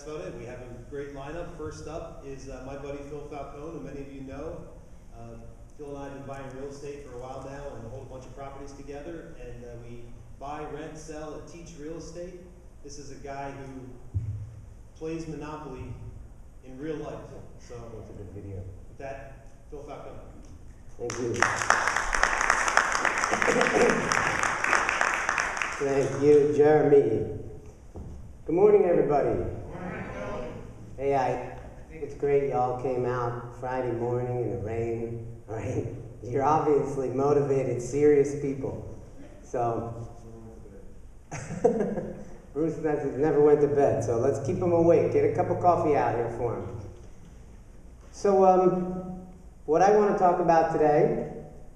that's about it. We have a great lineup. First up is my buddy Phil Falcone, who many of you know. Phil and I have been buying real estate for a while now and hold a bunch of properties together. And we buy, rent, sell, and teach real estate. This is a guy who plays Monopoly in real life. So that's a good video. With that, Phil Falcone. Thank you. Thank you, Jeremy. Good morning, everybody. Good morning, Phil. Hey, I think it's great y'all came out Friday morning in the rain, right? You're obviously motivated, serious people. So, Bruce never went to bed, so let's keep him awake. Get a cup of coffee out here for him. So, what I want to talk about today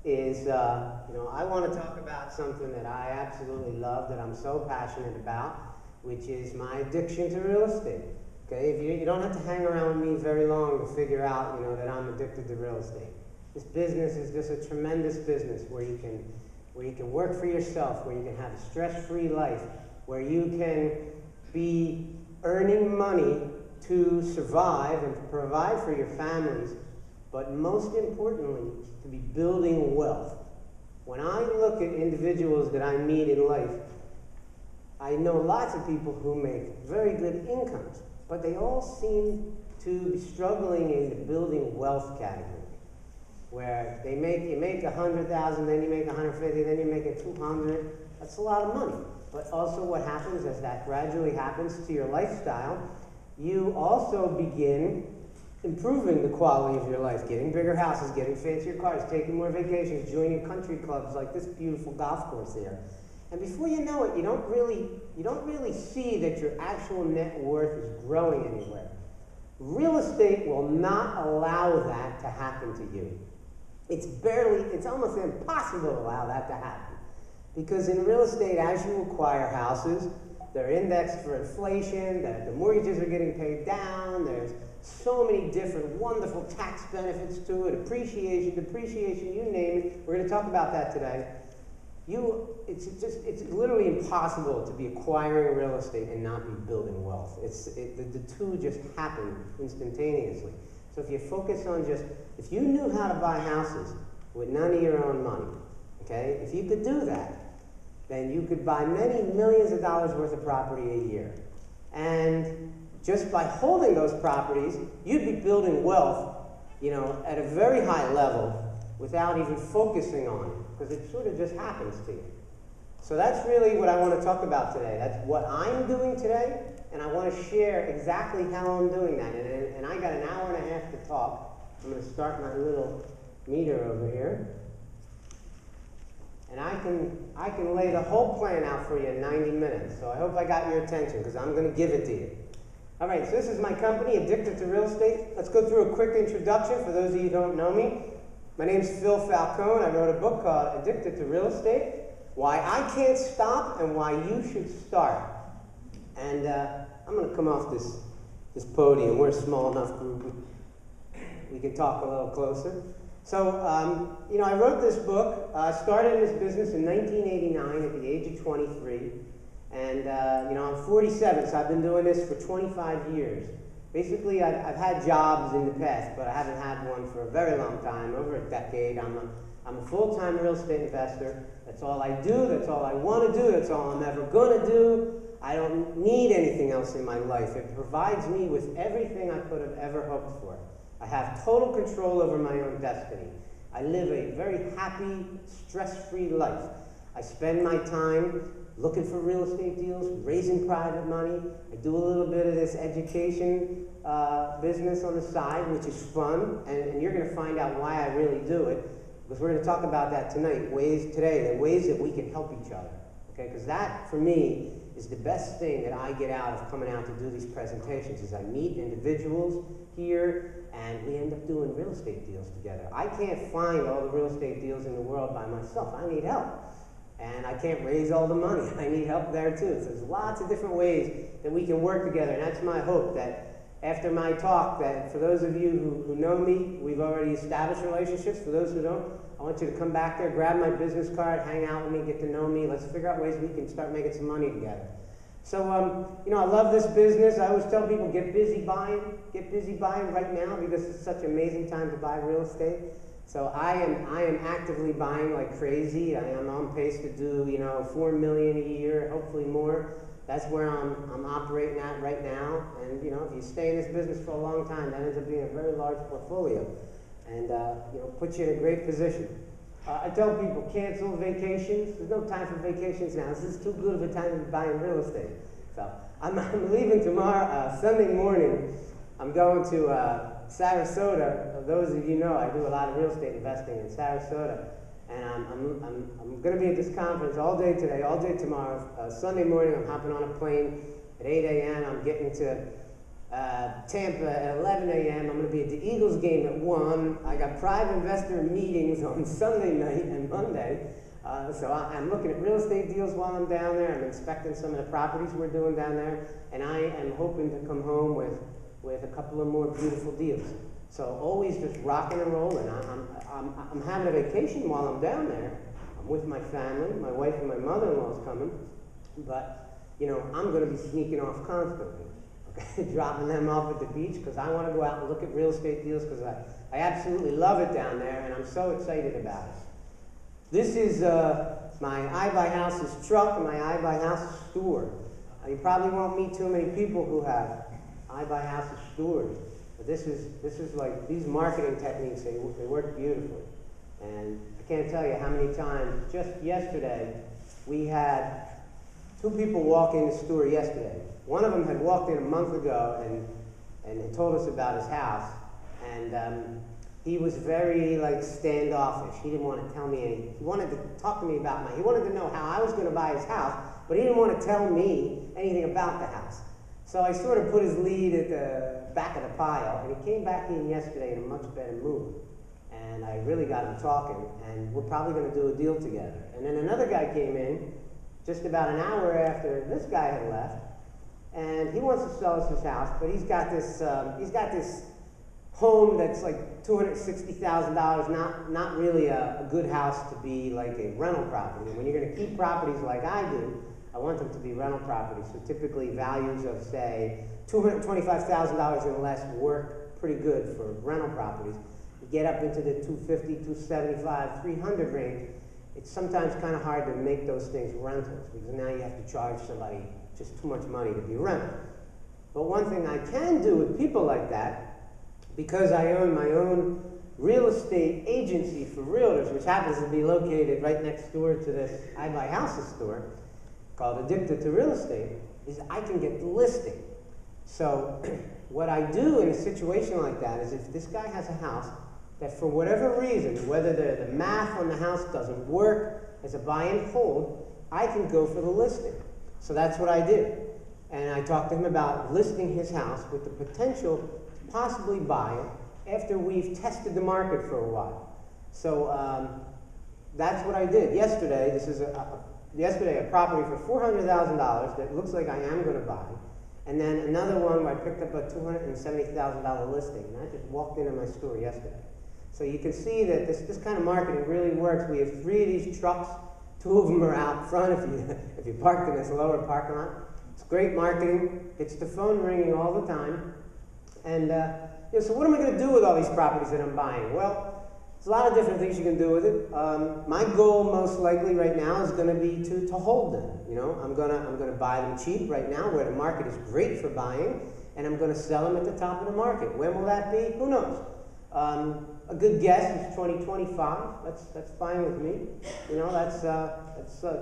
is, I want to talk about something that I absolutely love, that I'm so passionate about, which is my addiction to real estate. Okay, you don't have to hang around with me very long to figure out, that I'm addicted to real estate. This business is just a tremendous business where you can work for yourself, where you can have a stress-free life, where you can be earning money to survive and to provide for your families, but most importantly, to be building wealth. When I look at individuals that I meet in life, I know lots of people who make very good incomes, but they all seem to be struggling in the building wealth category, where you make 100,000, then you make 150, then you make it 200. That's a lot of money. But also what happens as that gradually happens to your lifestyle, you also begin improving the quality of your life, getting bigger houses, getting fancier cars, taking more vacations, joining country clubs like this beautiful golf course here. And before you know it, you don't really see that your actual net worth is growing anywhere. Real estate will not allow that to happen to you. It's almost impossible to allow that to happen. Because in real estate, as you acquire houses, they're indexed for inflation, the mortgages are getting paid down, there's so many different wonderful tax benefits to it, appreciation, depreciation, you name it. We're going to talk about that today. It's literally impossible to be acquiring real estate and not be building wealth. The two just happen instantaneously. So if you focus on if you knew how to buy houses with none of your own money, okay, if you could do that, then you could buy many millions of dollars worth of property a year. And just by holding those properties, you'd be building wealth, at a very high level without even focusing on it, because it sort of just happens to you. So that's really what I want to talk about today. That's what I'm doing today, and I want to share exactly how I'm doing that. And I got an hour and a half to talk. I'm going to start my little meter over here. And I can lay the whole plan out for you in 90 minutes. So I hope I got your attention, because I'm going to give it to you. All right, so this is my company, Addicted to Real Estate. Let's go through a quick introduction for those of you who don't know me. My name is Phil Falcone. I wrote a book called Addicted to Real Estate, Why I Can't Stop and Why You Should Start. And I'm going to come off this podium. We're a small enough group. We can talk a little closer. So, I wrote this book. I started in this business in 1989 at the age of 23. And, I'm 47, so I've been doing this for 25 years. Basically, I've had jobs in the past, but I haven't had one for a very long time, over a decade. I'm a full-time real estate investor. That's all I do. That's all I want to do. That's all I'm ever going to do. I don't need anything else in my life. It provides me with everything I could have ever hoped for. I have total control over my own destiny. I live a very happy, stress-free life. I spend my time looking for real estate deals, raising private money. I do a little bit of this education business on the side, which is fun, and you're going to find out why I really do it, because we're going to talk about that tonight, ways that we can help each other, okay? Because that, for me, is the best thing that I get out of coming out to do these presentations, is I meet individuals here, and we end up doing real estate deals together. I can't find all the real estate deals in the world by myself. I need help. And I can't raise all the money. I need help there too. So there's lots of different ways that we can work together. And that's my hope, that after my talk, that for those of you who know me, we've already established relationships. For those who don't, I want you to come back there, grab my business card, hang out with me, get to know me. Let's figure out ways we can start making some money together. So, you know, I love this business. I always tell people, get busy buying right now because it's such an amazing time to buy real estate. So I am actively buying like crazy. I am on pace to do, you know, $4 million a year, hopefully more. That's where I'm operating at right now. And, you know, if you stay in this business for a long time, that ends up being a very large portfolio. And, you know, puts you in a great position. I tell people, cancel vacations. There's no time for vacations now. This is too good of a time to be buying real estate. So I'm leaving tomorrow, Sunday morning. I'm going to Sarasota. Those of you know, I do a lot of real estate investing in Sarasota. And I'm going to be at this conference all day today, all day tomorrow. Sunday morning, I'm hopping on a plane at 8 a.m. I'm getting to Tampa at 11 a.m. I'm going to be at the Eagles game at 1. I got private investor meetings on Sunday night and Monday. So I'm looking at real estate deals while I'm down there. I'm inspecting some of the properties we're doing down there. And I am hoping to come home with a couple of more beautiful deals. So always just rocking and rolling. I'm having a vacation while I'm down there. I'm with my family. My wife and my mother-in-law is coming. But, you know, I'm going to be sneaking off constantly. Okay? Dropping them off at the beach because I want to go out and look at real estate deals because I absolutely love it down there and I'm so excited about it. This is my iBuy Houses truck and my iBuy Houses store. You probably won't meet too many people who have iBuy Houses stores. But this is like, these marketing techniques, they work beautifully. And I can't tell you how many times, just yesterday, we had 2 people walk in the store yesterday. One of them had walked in a month ago and had told us about his house. And he was very like standoffish. He didn't want to tell me anything. He wanted to talk to me about he wanted to know how I was going to buy his house, but he didn't want to tell me anything about the house. So I sort of put his lead at the back of the pile, and he came back in yesterday in a much better mood. And I really got him talking, and we're probably going to do a deal together. And then another guy came in just about an hour after this guy had left, and he wants to sell us his house, but he's got this home that's like $260,000, not really a good house to be like a rental property. When you're going to keep properties like I do, I want them to be rental properties. So typically values of, say, $225,000 and less work pretty good for rental properties. You get up into the 250, 275, 300 range, it's sometimes kind of hard to make those things rentals because now you have to charge somebody just too much money to be rental. But one thing I can do with people like that, because I own my own real estate agency for realtors, which happens to be located right next door to this iBuy Houses store, called Addicted to Real Estate, is I can get the listing. So what I do in a situation like that is if this guy has a house that for whatever reason, whether the math on the house doesn't work as a buy and hold, I can go for the listing. So that's what I did. And I talked to him about listing his house with the potential to possibly buy it after we've tested the market for a while. So that's what I did. Yesterday, this is a property for $400,000 that looks like I am going to buy. And then another one where I picked up a $270,000 listing. And I just walked into my store yesterday. So you can see that this kind of marketing really works. We have 3 of these trucks. 2 of them are out front if you park in this lower parking lot. It's great marketing. It's the phone ringing all the time. And so what am I going to do with all these properties that I'm buying? Well, there's a lot of different things you can do with it. My goal, most likely right now, is going to be to hold them. You know, I'm gonna buy them cheap right now, where the market is great for buying, and I'm going to sell them at the top of the market. When will that be? Who knows? A good guess is 2025. That's fine with me. You know, that's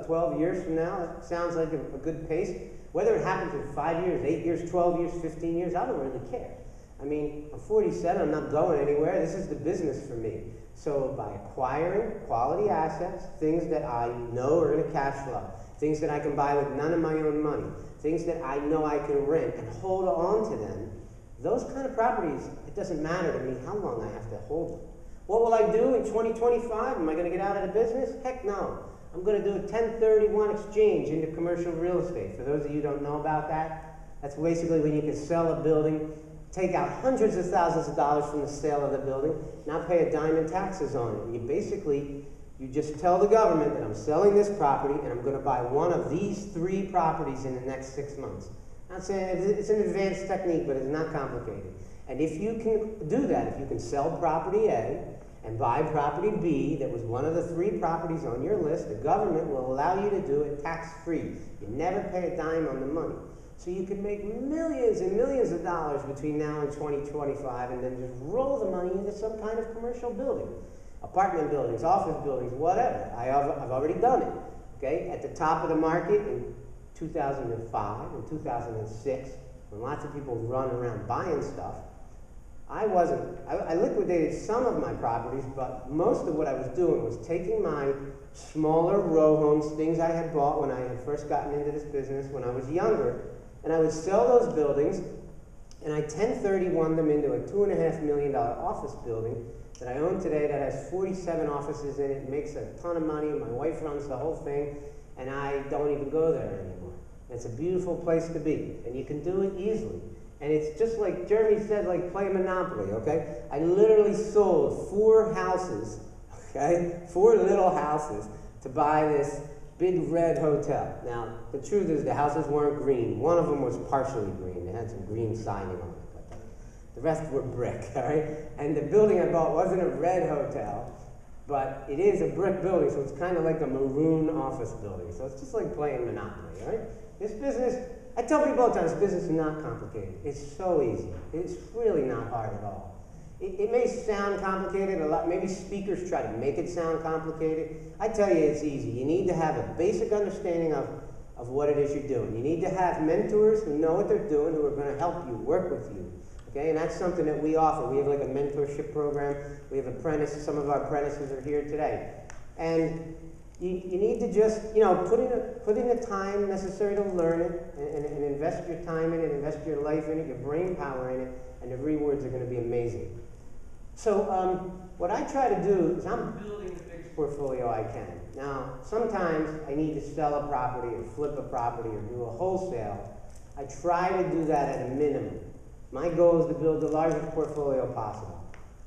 12 years from now. That sounds like a good pace. Whether it happens in 5 years, 8 years, 12 years, 15 years, I don't really care. I mean, I'm 47, I'm not going anywhere. This is the business for me. So by acquiring quality assets, things that I know are going to cash flow, things that I can buy with none of my own money, things that I know I can rent and hold on to them, those kind of properties, it doesn't matter to me how long I have to hold them. What will I do in 2025? Am I going to get out of the business? Heck no. I'm going to do a 1031 exchange into commercial real estate. For those of you who don't know about that, that's basically when you can sell a building, take out hundreds of thousands of dollars from the sale of the building, not pay a dime in taxes on it. And you basically You just tell the government that I'm selling this property and I'm going to buy one of these 3 properties in the next 6 months. I'm saying it's an advanced technique, but it's not complicated. And if you can do that, if you can sell property A and buy property B that was one of the 3 properties on your list, the government will allow you to do it tax-free. You never pay a dime on the money. So you can make millions and millions of dollars between now and 2025 and then just roll the money into some kind of commercial building. Apartment buildings, office buildings, whatever. I've already done it. Okay? At the top of the market in 2005 and 2006, when lots of people run around buying stuff, I liquidated some of my properties, but most of what I was doing was taking my smaller row homes, things I had bought when I had first gotten into this business when I was younger, and I would sell those buildings, and I 1031 them into a $2.5 million office building that I own today that has 47 offices in it, makes a ton of money. My wife runs the whole thing, and I don't even go there anymore. It's a beautiful place to be, and you can do it easily. And it's just like Jeremy said, like play Monopoly, okay? I literally sold 4 houses, okay? 4 little houses to buy this big red hotel. Now, the truth is the houses weren't green. One of them was partially green. They had some green siding on it. The rest were brick, all right? And the building I bought wasn't a red hotel, but it is a brick building, so it's kind of like a maroon office building. So it's just like playing Monopoly, all right? This business, I tell people all the time, this business is not complicated. It's so easy. It's really not hard at all. It may sound complicated a lot. Maybe speakers try to make it sound complicated. I tell you it's easy. You need to have a basic understanding of what it is you're doing. You need to have mentors who know what they're doing, who are going to help you, work with you. Okay, and that's something that we offer. We have like a mentorship program. We have apprentices. Some of our apprentices are here today. And you need to just, put in the time necessary to learn it and invest your time in it, invest your life in it, your brain power in it, and the rewards are going to be amazing. So what I try to do is I'm building the biggest portfolio I can. Now, sometimes I need to sell a property or flip a property or do a wholesale. I try to do that at a minimum. My goal is to build the largest portfolio possible.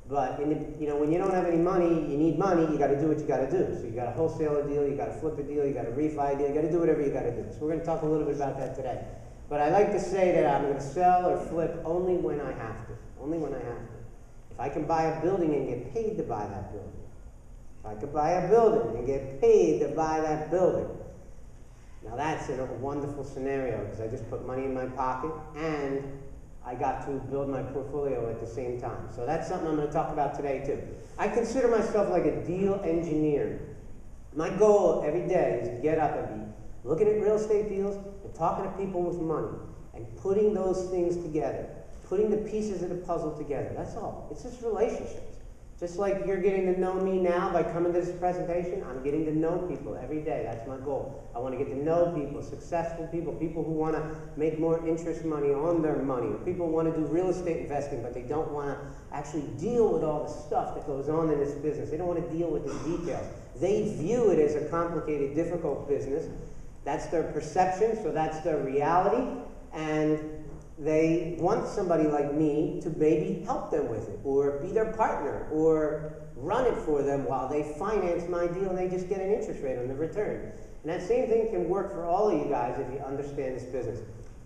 But when you don't have any money, you need money, you got to do what you got to do. So you got to wholesale a deal, you got to flip a deal, you got to refi a deal, you got to do whatever you got to do. So we're going to talk a little bit about that today. But I like to say that I'm going to sell or flip only when I have to. Only when I have to. If I can buy a building and get paid to buy that building. If I could buy a building and get paid to buy that building. Now that's a wonderful scenario because I just put money in my pocket and I got to build my portfolio at the same time. So that's something I'm going to talk about today too. I consider myself like a deal engineer. My goal every day is to get up and be looking at real estate deals and talking to people with money and putting those things together, putting the pieces of the puzzle together. That's all. It's just relationships. Just like you're getting to know me now by coming to this presentation, I'm getting to know people every day. That's my goal. I want to get to know people, successful people, people who want to make more interest money on their money, or people who want to do real estate investing, but they don't want to actually deal with all the stuff that goes on in this business. They don't want to deal with the details. They view it as a complicated, difficult business. That's their perception, so that's their reality, and they want somebody like me to maybe help them with it, or be their partner, or run it for them while they finance my deal and they just get an interest rate on the return. And that same thing can work for all of you guys if you understand this business.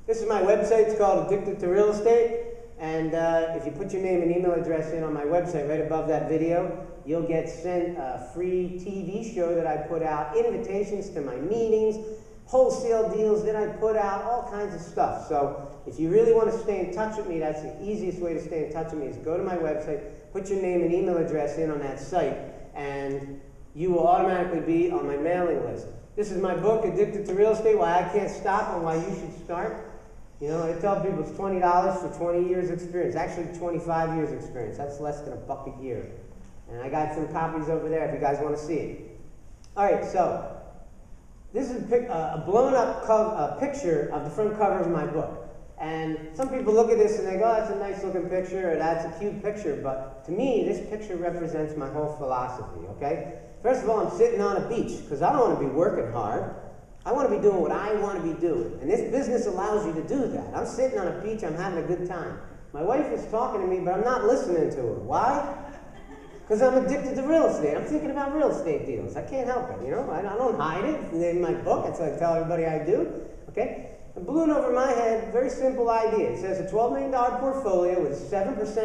This is my website. It's called Addicted to Real Estate. And if you put your name and email address in on my website right above that video, you'll get sent a free TV show that I put out, invitations to my meetings, wholesale deals that I put out, all kinds of stuff. So if you really want to stay in touch with me, that's the easiest way to stay in touch with me is go to my website, put your name and email address in on that site, and you will automatically be on my mailing list. This is my book, Addicted to Real Estate, Why I Can't Stop and Why You Should Start. I tell people it's $20 for 20 years experience. Actually, 25 years experience. That's less than $1 a year. And I got some copies over there if you guys want to see it. All right, so this is a blown-up picture of the front cover of my book. And some people look at this and they go, oh, that's a nice-looking picture, or that's a cute picture. But to me, this picture represents my whole philosophy, okay? First of all, I'm sitting on a beach because I don't want to be working hard. I want to be doing what I want to be doing. And this business allows you to do that. I'm sitting on a beach. I'm having a good time. My wife is talking to me, but I'm not listening to her. Why? Because I'm addicted to real estate. I'm thinking about real estate deals. I can't help it, you know? I don't hide it. It's in my book. That's what I tell everybody I do. Okay? A balloon over my head, very simple idea. It says a $12 million portfolio with 7%